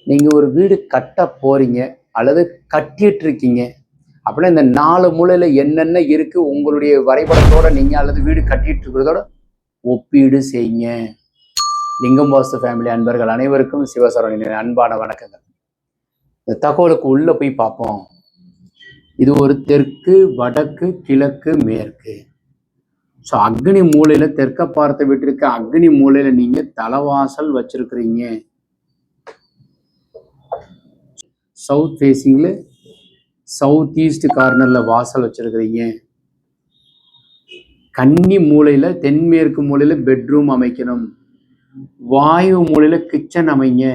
நீங்கள் ஒரு வீடு கட்ட போகிறீங்க அல்லது கட்டிட்டு இருக்கீங்க அப்படின்னா இந்த 4 மூலையில் என்னென்ன இருக்குது உங்களுடைய வரைபடத்தோட நீங்கள் அல்லது வீடு கட்டிட்டு இருக்கிறதோட ஒப்பீடு செய்யுங்க. லிங்கம் வாஸ்து ஃபேமிலி அன்பர்கள் அனைவருக்கும் சிவசரவணனின் அன்பான வணக்கங்கள். இந்த தகவலுக்கு உள்ளே போய் பார்ப்போம். இது ஒரு தெற்கு, வடக்கு, கிழக்கு, மேற்கு. ஸோ அக்னி மூலையில் தெற்க பார்த்து விட்டுருக்க அக்னி மூலையில் நீங்கள் தலைவாசல் வச்சிருக்கிறீங்க. சவுத் ஃபேஸிங்கில் சவுத் ஈஸ்ட் கார்னரில் வாசல் வச்சிருக்கிறீங்க. கன்னி மூலையில் தென்மேற்கு மூலையில் பெட்ரூம் அமைக்கணும். வாயு மூலையில் கிச்சன் அமைங்க.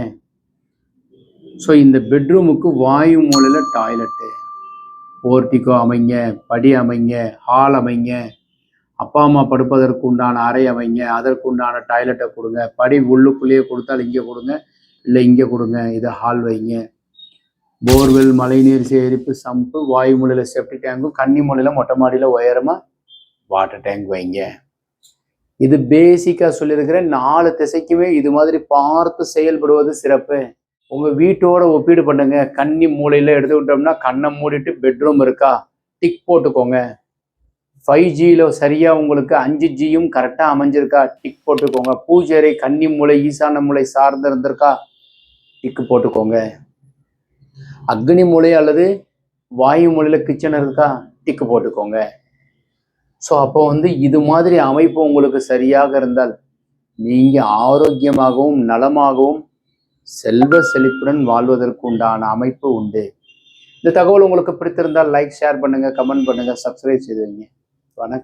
ஸோ இந்த பெட்ரூமுக்கு வாயு மூலையில் டாய்லெட்டு, போர்ட்டிகோ அமைங்க, படி அமைங்க, ஹால் அமைங்க, அப்பா அம்மா படுப்பதற்கு உண்டான அறை அமைங்க, அதற்கு உண்டான டாய்லெட்டை கொடுங்க. படி உள்ளுக்குள்ளேயே கொடுத்தால் இங்கே கொடுங்க, இல்லை இங்கே கொடுங்க. இதை ஹால் வைங்க. போர்வெல், மழைநீர் சேகரிப்பு, சம்பு, வாயு மூலையில் செப்டி டேங்கும், கன்னி மூலையில் மொட்டை மாடியில் உயரமாக வாட்டர் டேங்க் வைங்க. இது பேசிக்காக சொல்லியிருக்கிறேன். 4 திசைக்குமே இது மாதிரி பார்த்து செயல்படுவது சிறப்பு. உங்கள் வீட்டோட ஒப்பீடு பண்ணுங்க. கன்னி மூலையில் எடுத்துக்கிட்டோம்னா கண்ணை மூடிட்டு பெட்ரூம் இருக்கா டிக் போட்டுக்கோங்க. 5Gயில் சரியாக உங்களுக்கு 5Gயும் கரெக்டாக அமைஞ்சிருக்கா டிக் போட்டுக்கோங்க. பூஜை அறை கன்னி மூலை ஈசான மூலை சார்ந்து இருந்திருக்கா டிக்கு போட்டுக்கோங்க. அக்னி மூலை அல்லது வாயு மூலையில் கிச்சன் இருக்கா டிக்கு போட்டுக்கோங்க. ஸோ அப்போ இது மாதிரி அமைப்பு உங்களுக்கு சரியாக இருந்தால் நீங்கள் ஆரோக்கியமாகவும் நலமாகவும் செல்வ செழிப்புடன் வாழ்வதற்கு உண்டான அமைப்பு உண்டு. இந்த தகவல் உங்களுக்கு பிடித்திருந்தால் லைக், ஷேர் பண்ணுங்கள், கமெண்ட் பண்ணுங்கள், சப்ஸ்கிரைப் செய்து வைங்க. வணக்கம்.